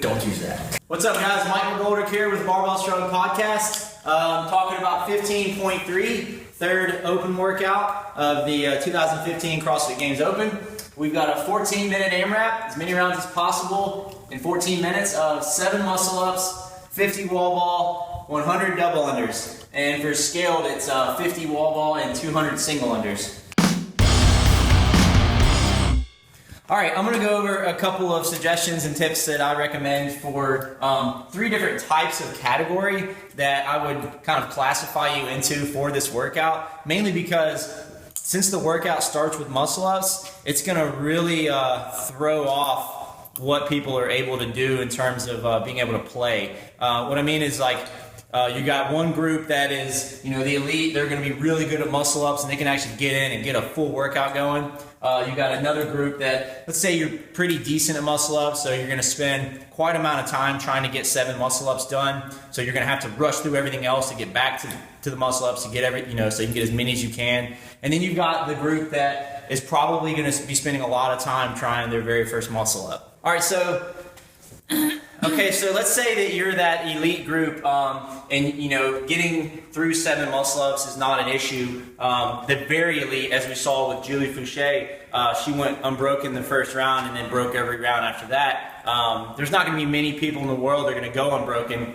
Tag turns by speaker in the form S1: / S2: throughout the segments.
S1: don't use that. What's up, guys? Michael Goldrick here with Barbell Shrugged podcast. Talking about 15.3, third open workout of the 2015 CrossFit Games Open. We've got a 14-minute AMRAP, as many rounds as possible in 14 minutes of 7 muscle ups, 50 wall ball, 100 double unders. And for scaled, it's 50 wall ball and 200 single unders. All right, I'm going to go over a couple of suggestions and tips that I recommend for 3 different types of category that I would kind of classify you into for this workout, mainly because since the workout starts with muscle ups, it's going to really throw off what people are able to do in terms of being able to play. What I mean is, like, you got one group that is, the elite. They're going to be really good at muscle ups and they can actually get in and get a full workout going. You got another group that, let's say you're pretty decent at muscle ups, so you're going to spend quite an amount of time trying to get 7 muscle ups done. So you're going to have to rush through everything else to get back to the muscle ups to get so you can get as many as you can. And then you've got the group that is probably going to be spending a lot of time trying their very first muscle up. All right, so let's say that you're that elite group, and getting through 7 muscle ups is not an issue. The very elite, as we saw with Julie Fouché, she went unbroken the first round and then broke every round after that. There's not going to be many people in the world that are going to go unbroken,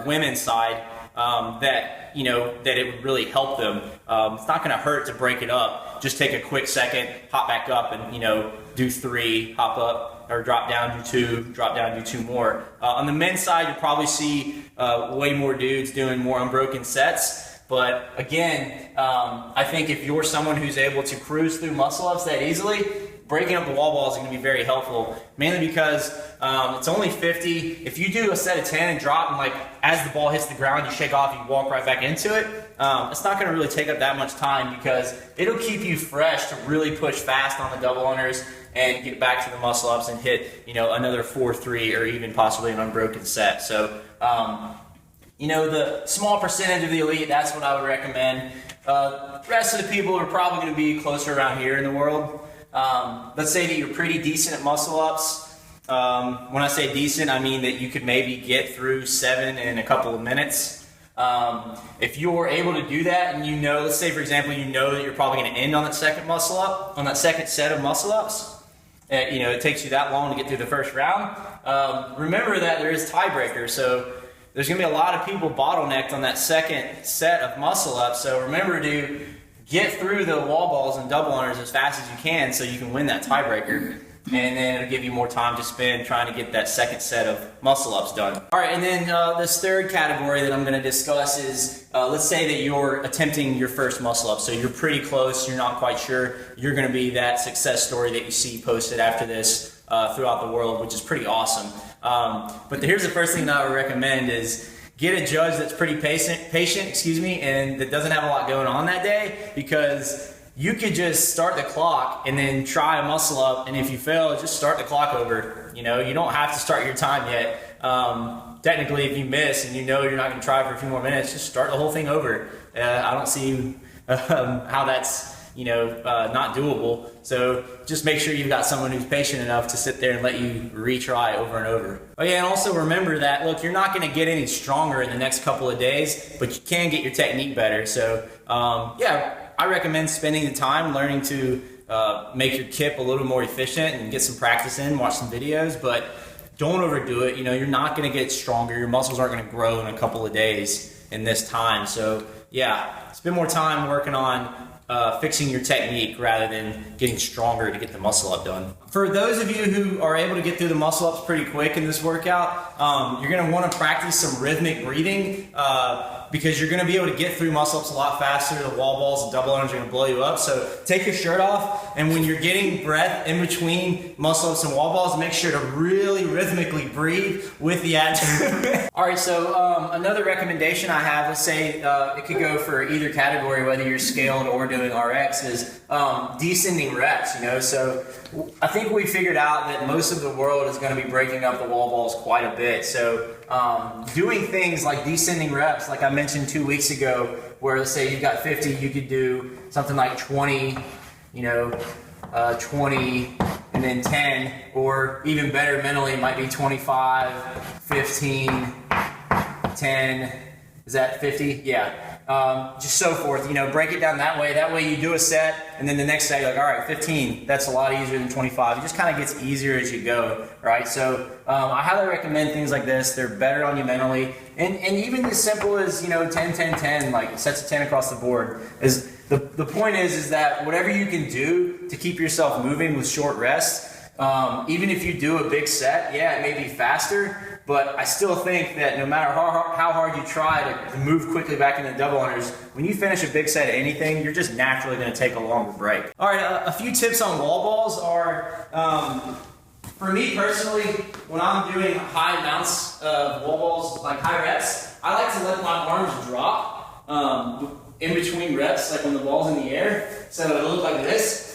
S1: women's side, that it would really help them. It's not going to hurt to break it up. Just take a quick second, hop back up, and do 3, hop up, or drop down, do 2, drop down, do 2 more. On the men's side, you'll probably see way more dudes doing more unbroken sets. But again, I think if you're someone who's able to cruise through muscle ups that easily, breaking up the wall ball is going to be very helpful. Mainly because it's only 50. If you do a set of 10 and drop, and as the ball hits the ground, you shake off, you walk right back into it. It's not going to really take up that much time because it'll keep you fresh to really push fast on the double unders and get back to the muscle ups and hit another 4-3 or even possibly an unbroken set. So the small percentage of the elite, that's what I would recommend. The rest of the people are probably going to be closer around here in the world. Let's say that you're pretty decent at muscle ups. When I say decent, I mean that you could maybe get through 7 in a couple of minutes. If you're able to do that, and let's say for example, that you're probably going to end on that second muscle up, on that second set of muscle ups. It takes you that long to get through the first round. Remember that there is tiebreakers, so there's going to be a lot of people bottlenecked on that second set of muscle ups. So remember to get through the wall balls and double unders as fast as you can so you can win that tiebreaker. And then it'll give you more time to spend trying to get that second set of muscle ups done. All right, and then this third category that I'm going to discuss is, let's say that you're attempting your first muscle up. So you're pretty close, you're not quite sure. You're going to be that success story that you see posted after this throughout the world, which is pretty awesome. But here's the first thing that I would recommend is get a judge that's pretty patient, and that doesn't have a lot going on that day, because you could just start the clock and then try a muscle up, and if you fail, just start the clock over. You don't have to start your time yet. Technically, if you miss and you're not going to try for a few more minutes, just start the whole thing over. I don't see how that's not doable. So just make sure you've got someone who's patient enough to sit there and let you retry over and over. Oh yeah, and also remember that, look, you're not going to get any stronger in the next couple of days, but you can get your technique better. So I recommend spending the time learning to make your kip a little more efficient and get some practice in, watch some videos, but don't overdo it. You're not going to get stronger. Your muscles aren't going to grow in a couple of days in this time. So yeah, spend more time working on fixing your technique rather than getting stronger to get the muscle up done. For those of you who are able to get through the muscle ups pretty quick in this workout, you're going to want to practice some rhythmic breathing because you're going to be able to get through muscle ups a lot faster. The wall balls and double unders are going to blow you up. So take your shirt off, and when you're getting breath in between muscle ups and wall balls, make sure to really rhythmically breathe with the abdomen. All right, so another recommendation I have, let's say it could go for either category, whether you're scaled or doing RX, is descending reps. So I think we figured out that most of the world is going to be breaking up the wall balls quite a bit. So doing things like descending reps, like I mentioned 2 weeks ago, where let's say you've got 50, you could do something like 20, 20, and then 10, or even better mentally, it might be 25, 15, 10, is that 50? Yeah. Just so forth, you know, break it down that way. That way you do a set, and then the next set you're like, all right, 15, that's a lot easier than 25. It just kind of gets easier as you go, right? So I highly recommend things like this. They're better on you mentally. And even as simple as, you know, 10, 10, 10, like sets of 10 across the board. Is the point is that whatever you can do to keep yourself moving with short rests, even if you do a big set, yeah, it may be faster, but I still think that no matter how hard you try to move quickly back into double unders, when you finish a big set of anything, you're just naturally going to take a longer break. All right, a few tips on wall balls are, for me personally, when I'm doing high amounts of wall balls, like high reps, I like to let my arms drop in between reps, like when the ball's in the air, so it'll look like this.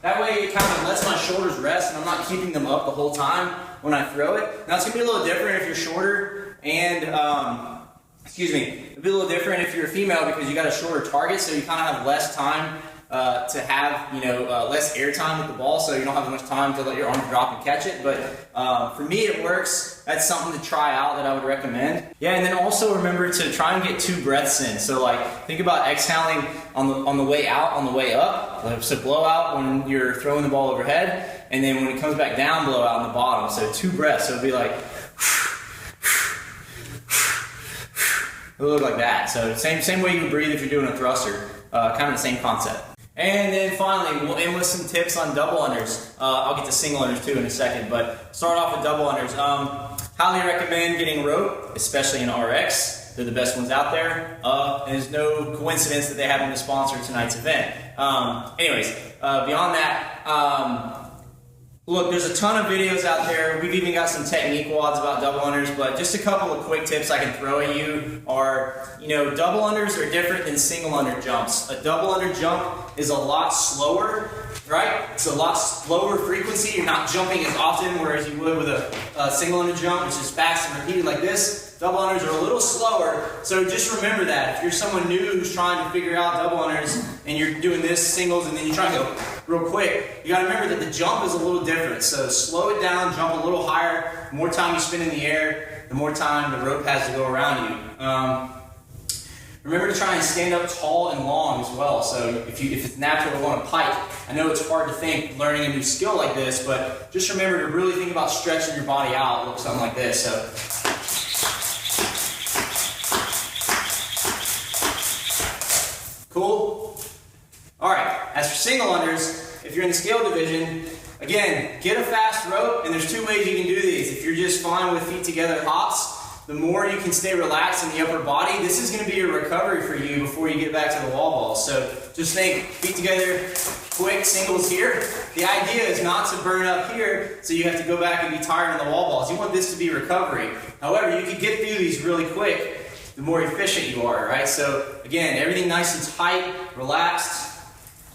S1: That way it kind of lets my shoulders rest and I'm not keeping them up the whole time when I throw it. Now it's going to be a little different if you're shorter and, it'll be a little different if you're a female because you got a shorter target, so you kind of have less time to have, less air time with the ball, so you don't have as much time to let your arms drop and catch it. But for me, it works. That's something to try out that I would recommend. Yeah, and then also remember to try and get 2 breaths in. So like, think about exhaling on the way out, on the way up. So blow out when you're throwing the ball overhead, and then when it comes back down, blow out on the bottom. So 2 breaths. So it'll be like, it'll look like that. So same way you breathe if you're doing a thruster. Kind of the same concept. And then finally, we'll end with some tips on double unders. I'll get to single unders too in a second, but start off with double unders. Highly recommend getting rope, especially in RX. They're the best ones out there. And there's no coincidence that they happen to sponsor tonight's event. Beyond that, look, there's a ton of videos out there. We've even got some technique wads about double unders, but just a couple of quick tips I can throw at you are, double unders are different than single under jumps. A double under jump is a lot slower, right? It's a lot slower frequency. You're not jumping as often, whereas you would with a single under jump, which is fast and repeated like this. Double unders are a little slower, so just remember that. If you're someone new who's trying to figure out double unders and you're doing this singles and then you try to go real quick, you gotta remember that the jump is a little different. So slow it down, jump a little higher. The more time you spend in the air, the more time the rope has to go around you. Remember to try and stand up tall and long as well. So if it's natural to want to pike, I know it's hard to think learning a new skill like this, but just remember to really think about stretching your body out. It looks something like this. So cool? Alright, as for single unders, if you're in the scale division, again, get a fast rope, and there's 2 ways you can do these. If you're just fine with feet together hops, the more you can stay relaxed in the upper body, this is going to be a recovery for you before you get back to the wall ball. So just think, feet together, quick singles here. The idea is not to burn up here, so you have to go back and be tired on the wall balls. You want this to be recovery. However, you can get through these really quick, the more efficient you are, right? So again, everything nice and tight, relaxed,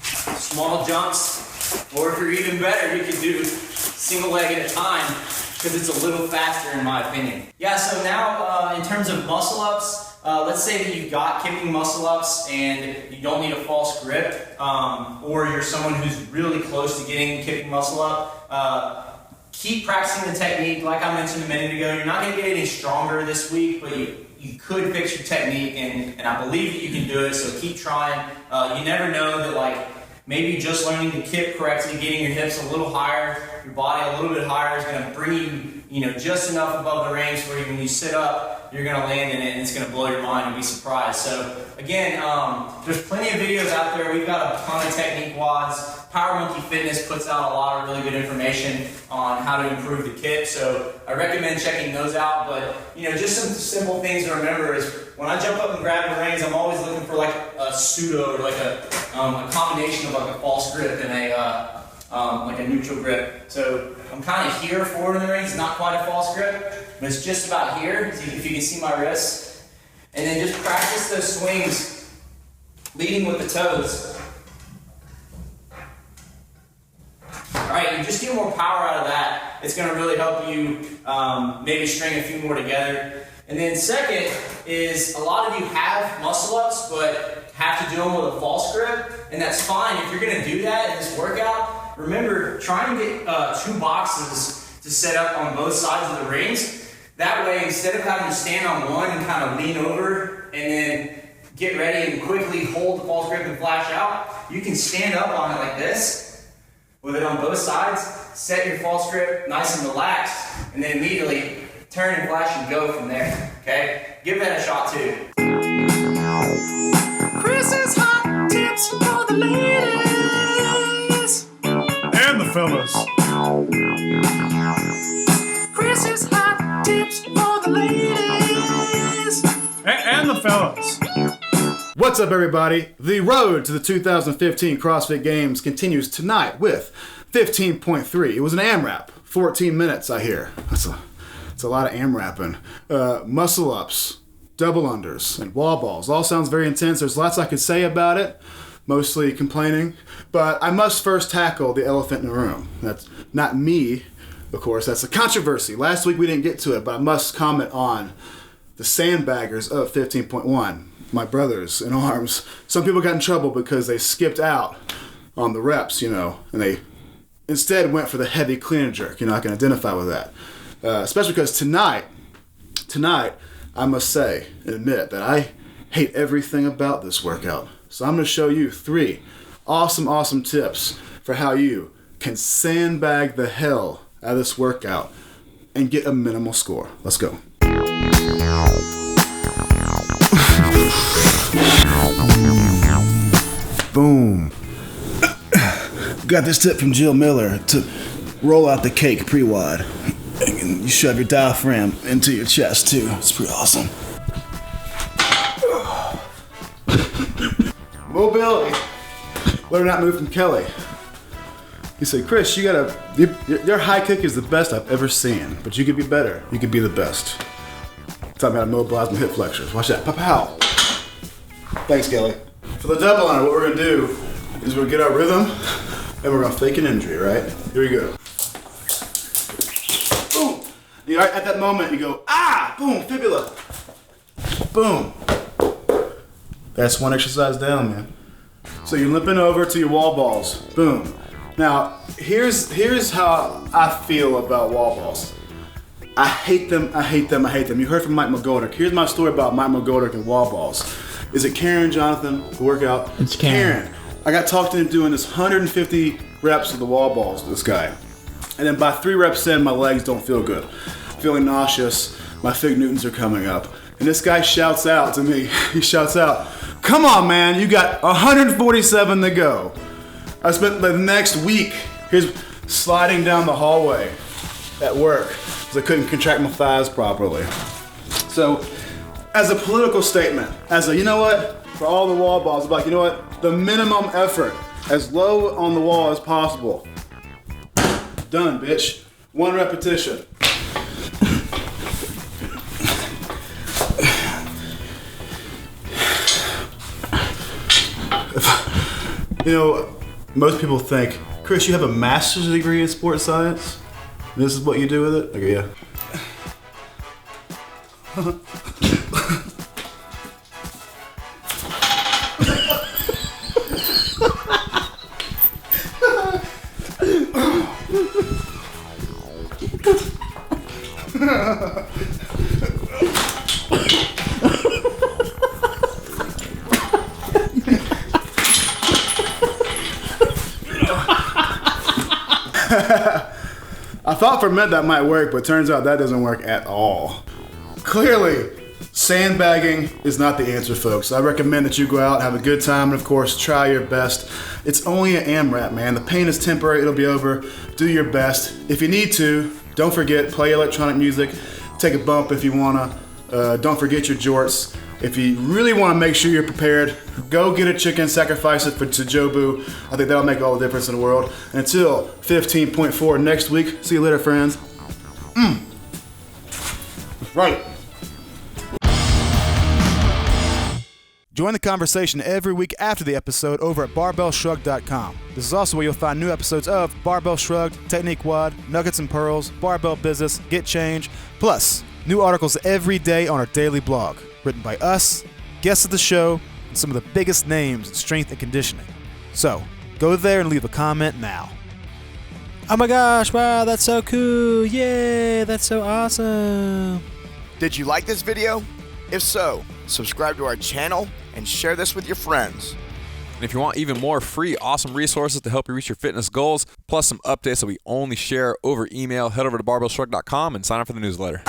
S1: small jumps, or if you're even better, you can do single leg at a time, because it's a little faster in my opinion. Yeah, so now in terms of muscle ups, let's say that you've got kicking muscle ups and you don't need a false grip, or you're someone who's really close to getting kicking muscle up. Keep practicing the technique. Like I mentioned a minute ago, you're not going to get any stronger this week, but you could fix your technique, and I believe that you can do it, so keep trying. You never know that, like, maybe just learning to kick correctly, getting your hips a little higher, your body a little bit higher is going to bring you, just enough above the range where when you sit up, you're going to land in it and it's going to blow your mind and be surprised. So again, there's plenty of videos out there. We've got a ton of technique wads. Power Monkey Fitness puts out a lot of really good information on how to improve the kick, so I recommend checking those out. But just some simple things to remember is when I jump up and grab the reins, I'm always looking for like a pseudo, or like a combination of like a false grip and like a neutral grip. So I'm kind of here forward in the reins, not quite a false grip, but it's just about here, if you can see my wrists. And then just practice those swings, leading with the toes. Alright, you just get more power out of that. It's going to really help you maybe string a few more together. And then second is, a lot of you have muscle ups, but have to do them with a false grip, and that's fine. If you're going to do that in this workout, remember, try and get 2 boxes to set up on both sides of the rings. That way, instead of having to stand on one and kind of lean over and then get ready and quickly hold the false grip and flash out, you can stand up on it like this, with it on both sides, set your false grip nice and relaxed, and then immediately turn and flash and go from there, okay? Give that a shot too.
S2: Chris's hot tips for the ladies
S3: And the fellas.
S2: Chris's hot tips for the ladies
S3: And the fellas.
S4: What's up, everybody? The road to the 2015 CrossFit Games continues tonight with 15.3. It was an AMRAP, 14 minutes, I hear. That's a lot of AMRAPing. Muscle ups, double unders, and wall balls. All sounds very intense. There's lots I could say about it, mostly complaining. But I must first tackle the elephant in the room. That's not me, of course. That's a controversy. Last week we didn't get to it, but I must comment on the sandbaggers of 15.1. My brothers in arms. Some people got in trouble because they skipped out on the reps, and they instead went for the heavy clean and jerk. I can identify with that. Especially because tonight, I must say and admit that I hate everything about this workout. So I'm going to show you 3 awesome tips for how you can sandbag the hell out of this workout and get a minimal score. Let's go. Boom. Got this tip from Jill Miller to roll out the cake pre-wad. And you shove your diaphragm into your chest too. It's pretty awesome. Mobility. Learn that move from Kelly. He said, Chris, your high kick is the best I've ever seen, but you could be better. You could be the best. Talking about to mobilize my hip flexors. Watch that. Pow. Thanks, Kelly. For the double under, what we're going to do is we're going to get our rhythm and we're going to fake an injury, right? Here we go. Boom. At that moment, you go, boom, fibula. Boom. That's one exercise down, man. So you're limping over to your wall balls. Boom. Now, here's how I feel about wall balls. I hate them. You heard from Mike McGoldrick. Here's my story about Mike McGoldrick and wall balls. Is it Karen, Jonathan, the workout?
S5: It's Karen.
S4: I got talked into doing this 150 reps of the wall balls with this guy. And then by 3 reps in, my legs don't feel good. Feeling nauseous. My fig Newtons are coming up. And this guy shouts out to me. He shouts out, come on, man, you got 147 to go. I spent the next week sliding down the hallway at work because I couldn't contract my thighs properly. So, as a political statement, for all the wall balls, the minimum effort, as low on the wall as possible. Done, bitch. 1 repetition. Most people think, Chris, you have a master's degree in sports science? This is what you do with it? Okay, yeah. I thought for a minute that might work, but turns out that doesn't work at all. Clearly, sandbagging is not the answer, folks. I recommend that you go out and have a good time and, of course, try your best. It's only an AMRAP, man. The pain is temporary. It'll be over. Do your best. If you need to, don't forget, play electronic music. Take a bump if you want to. Don't forget your jorts. If you really want to make sure you're prepared, go get a chicken, sacrifice it to Jobu. I think that'll make all the difference in the world. And until 15.4 next week, see you later, friends. Right. Join the conversation every week after the episode over at barbellshrugged.com. This is also where you'll find new episodes of Barbell Shrugged, Technique Wad, Nuggets and Pearls, Barbell Business, Get Change, plus new articles every day on our daily blog, written by us, guests of the show, and some of the biggest names in strength and conditioning. So, go there and leave a comment now. Oh my gosh, wow, that's so cool. Yay, that's so awesome.
S5: Did you like this video? If so, subscribe to our channel and share this with your friends.
S6: And if you want even more free, awesome resources to help you reach your fitness goals, plus some updates that we only share over email, head over to barbellshrugged.com and sign up for the newsletter.